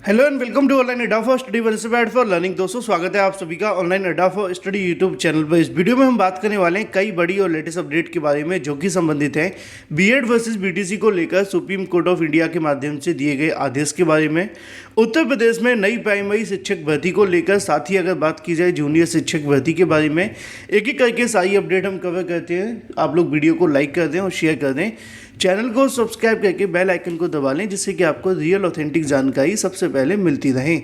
Hello and welcome to online Adda for study one for learning. दोस्तों स्वागत है आप सभी का online Adda for study YouTube channel पर। इस वीडियो में हम बात करने वाले हैं कई बड़ी और लेटेस्ट अपडेट के बारे में जो कि संबंधित हैं बीएड वर्सेस बीटीसी को लेकर सुप्रीम कोर्ट ऑफ इंडिया के माध्यम से दिए गए आदेश के बारे में, उत्तर प्रदेश में नई प्राइमरी शिक्षक भर्ती को लेकर, साथ ही अगर बात की जाए जूनियर शिक्षक भर्ती के बारे में, एक एक करके सारी अपडेट हम कवर करते हैं। आप लोग वीडियो को लाइक कर दें और शेयर कर दें, चैनल को सब्सक्राइब करके बेल आइकन को दबा लें जिससे कि आपको रियल ऑथेंटिक जानकारी सबसे पहले मिलती रहे।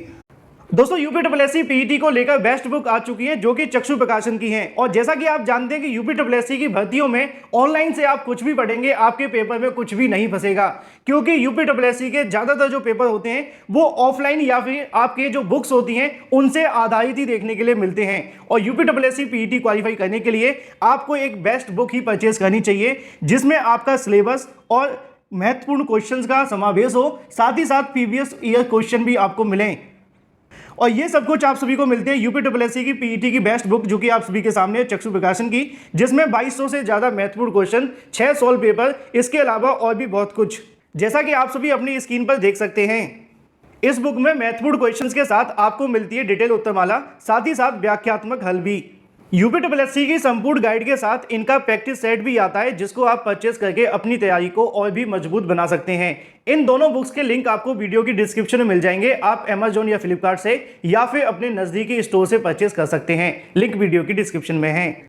दोस्तों यूपीएससी पीईटी को लेकर बेस्ट बुक आ चुकी है जो कि चक्षु प्रकाशन की है। और जैसा कि आप जानते हैं कि यूपीएससी की भर्तियों में ऑनलाइन से आप कुछ भी पढ़ेंगे आपके पेपर में कुछ भी नहीं फंसेगा, क्योंकि यूपीएससी के ज्यादातर जो पेपर होते हैं वो ऑफलाइन या फिर आपके जो बुक्स होती हैं उनसे आधारित ही देखने के लिए मिलते हैं। और यूपीएससी पीईटी क्वालिफाई करने के लिए आपको एक बेस्ट बुक ही परचेज करनी चाहिए जिसमें आपका सिलेबस और महत्वपूर्ण क्वेश्चंस का समावेश हो, साथ ही साथ प्रीवियस ईयर क्वेश्चन भी आपको मिलें। और ये सब कुछ आप सभी को मिलते हैं यूपीएससी की पीईटी की बेस्ट बुक जो कि आप सभी के सामने है, चक्षु प्रकाशन की, जिसमें 2200 से ज्यादा महत्वपूर्ण क्वेश्चन, 6 सॉल्व पेपर, इसके अलावा और भी बहुत कुछ, जैसा कि आप सभी अपनी स्क्रीन पर देख सकते हैं। इस बुक में महत्वपूर्ण क्वेश्चंस के साथ आपको मिलती है डिटेल उत्तरमाला, साथ ही साथ व्याख्यात्मक हल भी। यूपीएससी की संपूर्ण गाइड के साथ इनका प्रैक्टिस सेट भी आता है जिसको आप परचेस करके अपनी तैयारी को और भी मजबूत बना सकते हैं। इन दोनों बुक्स के लिंक आपको वीडियो की डिस्क्रिप्शन में मिल जाएंगे। आप अमेजोन या फ्लिपकार्ट से या फिर अपने नजदीकी स्टोर से परचेस कर सकते हैं, लिंक वीडियो की डिस्क्रिप्शन में है।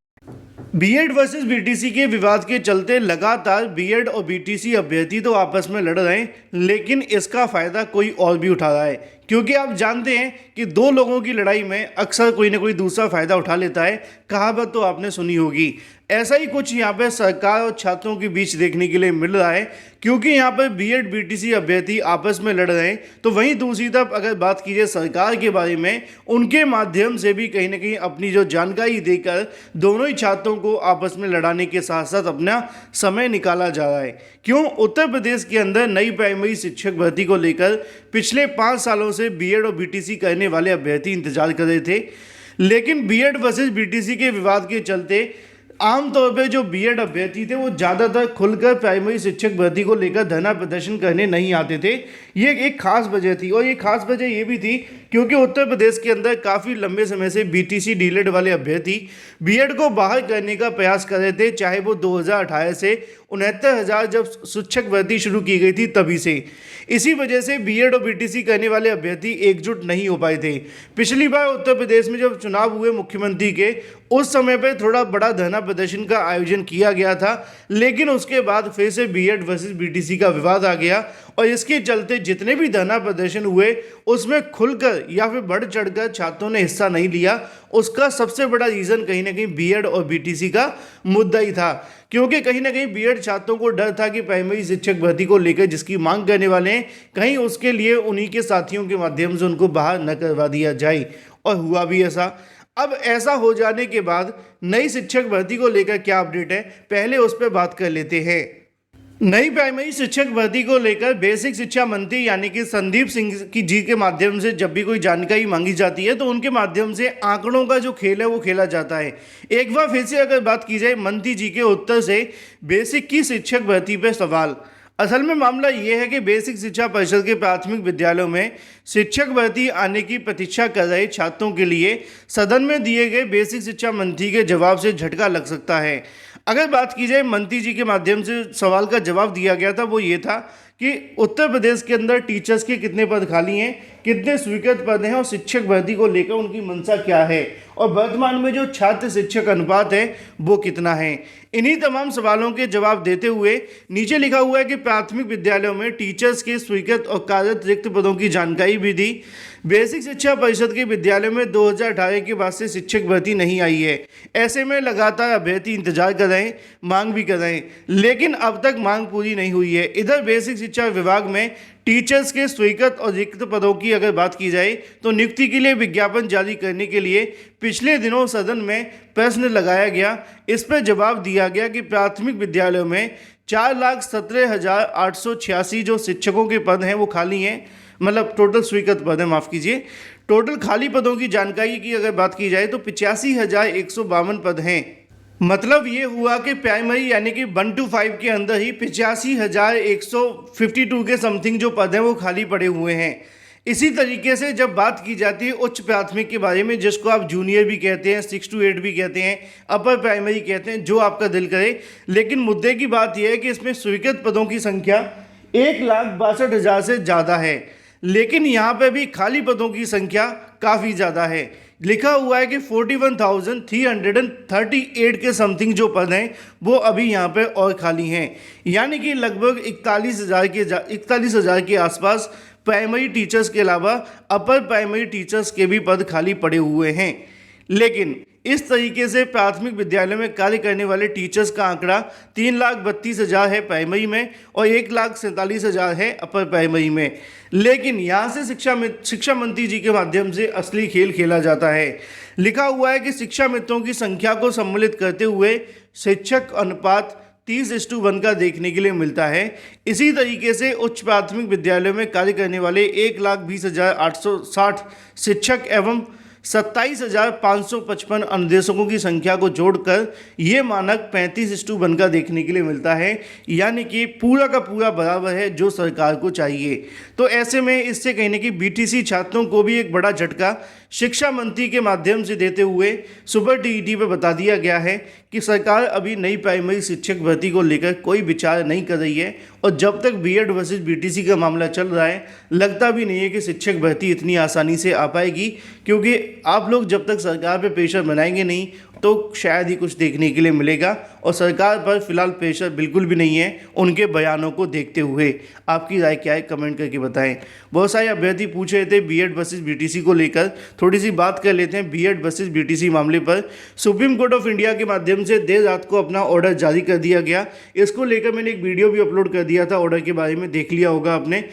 बीएड वर्सेस बीटीसी के विवाद के चलते लगातार बीएड और बीटीसी अभ्यर्थी तो आपस में लड़ रहे हैं, लेकिन इसका फायदा कोई और भी उठा रहा है, क्योंकि आप जानते हैं कि दो लोगों की लड़ाई में अक्सर कोई ना कोई दूसरा फायदा उठा लेता है। कहावत तो आपने सुनी होगी। ऐसा ही कुछ यहाँ पे सरकार और छात्रों के बीच देखने के लिए मिल रहा है, क्योंकि यहाँ पर बीएड बीटीसी अभ्यर्थी आपस में लड़ रहे हैं, तो वहीं दूसरी तरफ अगर बात कीजिए सरकार के बारे में, उनके माध्यम से भी कहीं ना कहीं अपनी जो जानकारी देकर दोनों ही छात्रों को आपस में लड़ाने के साथ साथ अपना समय निकाला जा रहा है। क्यों? उत्तर प्रदेश के अंदर नई प्राइमरी शिक्षक भर्ती को लेकर पिछले 5 सालों से बीएड और बीटीसी करने वाले अभ्यर्थी इंतजार कर रहे थे, लेकिन बीएड वर्सेस बीटीसी के विवाद के चलते आमतौर पर जो बीएड अभ्यर्थी थे वो ज़्यादातर खुलकर प्राइमरी शिक्षक भर्ती को लेकर धरना प्रदर्शन करने नहीं आते थे। ये एक खास वजह थी, और ये खास वजह ये भी थी क्योंकि उत्तर प्रदेश के अंदर काफ़ी लंबे समय से बीटीसी डीलेड वाले अभ्यर्थी बीएड को बाहर करने का प्रयास कर रहे थे, चाहे वो 2018 से 69,000 जब शिक्षक भर्ती शुरू की गई थी तभी से। इसी वजह से बीएड और बीटीसी करने वाले अभ्यर्थी एकजुट नहीं हो पाए थे। पिछली बार उत्तर प्रदेश में जब चुनाव हुए मुख्यमंत्री के, उस समय पर थोड़ा बड़ा धरना प्रदर्शन का आयोजन किया गया था, लेकिन उसके बाद फिर से बीएड वर्सेस बीटीसी का विवाद आ गया, और इसके चलते जितने भी धरना प्रदर्शन हुए उसमें खुलकर या फिर बढ़ चढ़कर छात्रों ने हिस्सा नहीं लिया। उसका सबसे बड़ा रीज़न कहीं ना कहीं बीएड और बीटीसी का मुद्दा ही था, क्योंकि कहीं ना कहीं बीएड छात्रों को डर था कि प्राइमरी शिक्षक भर्ती को लेकर जिसकी मांग करने वाले हैं, कहीं उसके लिए उन्हीं के साथियों के माध्यम से उनको बाहर न करवा दिया जाए, और हुआ भी ऐसा। अब ऐसा हो जाने के बाद नई शिक्षक भर्ती को लेकर क्या अपडेट है, पहले उस पर बात कर लेते हैं। नई प्राइमरी शिक्षक भर्ती को लेकर बेसिक शिक्षा मंत्री यानी कि संदीप सिंह की जी के माध्यम से जब भी कोई जानकारी मांगी जाती है तो उनके माध्यम से आंकड़ों का जो खेल है वो खेला जाता है। एक बार फिर से अगर बात की जाए मंत्री जी के उत्तर से बेसिक की शिक्षक भर्ती पर सवाल, असल में मामला ये है कि बेसिक शिक्षा परिषद के प्राथमिक विद्यालयों में शिक्षक भर्ती आने की प्रतीक्षा कर रहे छात्रों के लिए सदन में दिए गए बेसिक शिक्षा मंत्री के जवाब से झटका लग सकता है। अगर बात की जाए मंत्री जी के माध्यम से सवाल का जवाब दिया गया था, वो ये था कि उत्तर प्रदेश के अंदर टीचर्स के कितने पद खाली हैं, कितने स्वीकृत पद हैं, और शिक्षक भर्ती को लेकर उनकी मंशा क्या है, और वर्तमान में जो छात्र शिक्षक अनुपात है वो कितना है। इन्हीं तमाम सवालों के जवाब देते हुए नीचे लिखा हुआ है कि प्राथमिक विद्यालयों में टीचर्स के स्वीकृत और कार्यरत रिक्त पदों की जानकारी भी दी। बेसिक शिक्षा परिषद के विद्यालयों में 2018 के बाद से शिक्षक भर्ती नहीं आई है। ऐसे में लगातार अभ्यर्थी इंतजार कर रहे हैं, मांग भी कर रहे हैं, लेकिन अब तक मांग पूरी नहीं हुई है। इधर बेसिक शिक्षा विभाग में टीचर्स के स्वीकृत और रिक्त पदों की अगर बात की जाए तो नियुक्ति के लिए विज्ञापन जारी करने के लिए पिछले दिनों सदन में प्रश्न लगाया गया। इस पर जवाब दिया गया कि प्राथमिक विद्यालयों में 4,17,886 जो शिक्षकों के पद हैं वो खाली हैं, मतलब टोटल स्वीकृत पद है, माफ़ कीजिए, टोटल खाली पदों की जानकारी की अगर बात की जाए तो 85,152 पद हैं। मतलब ये हुआ कि प्राइमरी यानी कि 1 to 5 के अंदर ही 85,152 के समथिंग जो पद हैं वो खाली पड़े हुए हैं। इसी तरीके से जब बात की जाती है उच्च प्राथमिक के बारे में, जिसको आप जूनियर भी कहते हैं, 6 to 8 भी कहते हैं, अपर प्राइमरी कहते हैं, जो आपका दिल करे, लेकिन मुद्दे की बात यह है कि इसमें स्वीकृत पदों की संख्या 1,62,000 से ज़्यादा है, लेकिन यहाँ पे भी खाली पदों की संख्या काफ़ी ज़्यादा है। लिखा हुआ है कि 41,338 के समथिंग जो पद हैं वो अभी यहाँ पे और खाली हैं, यानी कि लगभग 41,000 के आसपास प्राइमरी टीचर्स के अलावा अपर प्राइमरी टीचर्स के भी पद खाली पड़े हुए हैं। लेकिन इस तरीके से प्राथमिक विद्यालय में कार्य करने वाले टीचर्स का आंकड़ा 3,32,000 है प्राइमरी में और 1,47,000 है अपर प्राइमरी में। लेकिन यहाँ से शिक्षा मंत्री जी के माध्यम से असली खेल खेला जाता है। लिखा हुआ है कि शिक्षा मित्रों की संख्या को सम्मिलित करते हुए शिक्षक अनुपात 30:1 का देखने के लिए मिलता है। इसी तरीके से उच्च प्राथमिक विद्यालयों में कार्य करने वाले 1,20,860 शिक्षक एवं 27,555 अनुदेशकों की संख्या को जोड़कर ये मानक 35:1 का देखने के लिए मिलता है, यानी कि पूरा का पूरा बराबर है जो सरकार को चाहिए। तो ऐसे में इससे कहने की बीटीसी छात्रों को भी एक बड़ा झटका शिक्षा मंत्री के माध्यम से देते हुए सुपर टीईटी पे बता दिया गया है कि सरकार अभी नई प्राइमरी शिक्षक भर्ती को लेकर कोई विचार नहीं कर रही है, और जब तक बीएड वर्सेस बीटीसी का मामला चल रहा है लगता भी नहीं है कि शिक्षक भर्ती इतनी आसानी से आ पाएगी, क्योंकि आप लोग जब तक सरकार पे प्रेशर बनाएंगे नहीं तो शायद ही कुछ देखने के लिए मिलेगा, और सरकार पर फिलहाल प्रेशर बिल्कुल भी नहीं है उनके बयानों को देखते हुए। आपकी राय क्या है कमेंट करके बताएं। बहुत सारे अभ्यर्थी पूछ रहे थे बीएड वर्सेस बीटीसी को लेकर, थोड़ी सी बात कर लेते हैं बीएड वर्सेस बीटीसी मामले पर। सुप्रीम कोर्ट ऑफ इंडिया के माध्यम से देर रात को अपना ऑर्डर जारी कर दिया गया। इसको लेकर मैंने एक वीडियो भी अपलोड कर दिया था, ऑर्डर के बारे में देख लिया होगा आपने।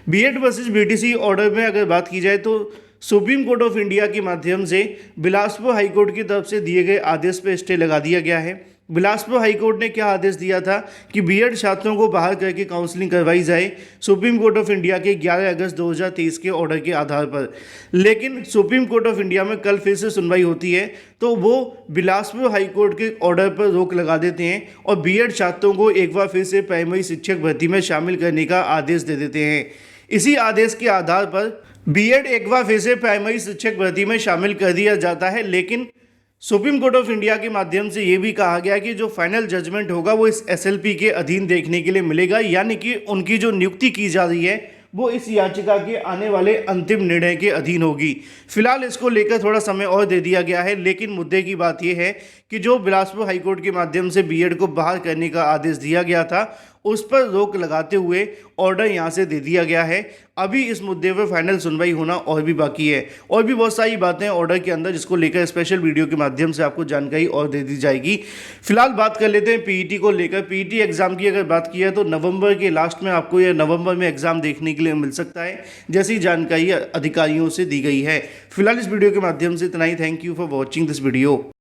बीएड वर्सेस बीटीसी ऑर्डर में अगर बात की जाए तो सुप्रीम कोर्ट ऑफ इंडिया के माध्यम से बिलासपुर हाईकोर्ट की तरफ से दिए गए आदेश पर स्टे लगा दिया गया है। बिलासपुर हाईकोर्ट ने क्या आदेश दिया था कि बीएड छात्रों को बाहर करके काउंसलिंग करवाई जाए सुप्रीम कोर्ट ऑफ इंडिया के 11 अगस्त 2023 के ऑर्डर के आधार पर। लेकिन सुप्रीम कोर्ट ऑफ इंडिया में कल फिर से सुनवाई होती है तो वो बिलासपुर हाईकोर्ट के ऑर्डर पर रोक लगा देते हैं और बीएड छात्रों को एक बार फिर से प्राइमरी शिक्षक भर्ती में शामिल करने का आदेश दे देते हैं। इसी आदेश के आधार पर बीएड एक बार फिर से प्राइमरी शिक्षक भर्ती में शामिल कर दिया जाता है। लेकिन सुप्रीम कोर्ट ऑफ इंडिया के माध्यम से ये भी कहा गया कि जो फाइनल जजमेंट होगा वो इस एसएलपी के अधीन देखने के लिए मिलेगा, यानी कि उनकी जो नियुक्ति की जा रही है वो इस याचिका के आने वाले अंतिम निर्णय के अधीन होगी। फिलहाल इसको लेकर थोड़ा समय और दे दिया गया है, लेकिन मुद्दे की बात यह है कि जो बिलासपुर हाईकोर्ट के माध्यम से बीएड को बाहर करने का आदेश दिया गया था उस पर रोक लगाते हुए ऑर्डर यहां से दे दिया गया है। अभी इस मुद्दे पर फाइनल सुनवाई होना और भी बाकी है, और भी बहुत सारी बातें ऑर्डर के अंदर जिसको लेकर स्पेशल वीडियो के माध्यम से आपको जानकारी और दे दी जाएगी। फिलहाल बात कर लेते हैं पीईटी को लेकर। पीईटी एग्जाम की अगर बात की है तो नवंबर के लास्ट में आपको या नवंबर में एग्जाम देखने के लिए मिल सकता है, जैसी जानकारी अधिकारियों से दी गई है। फिलहाल इस वीडियो के माध्यम से इतना ही। Thank you for watching this video.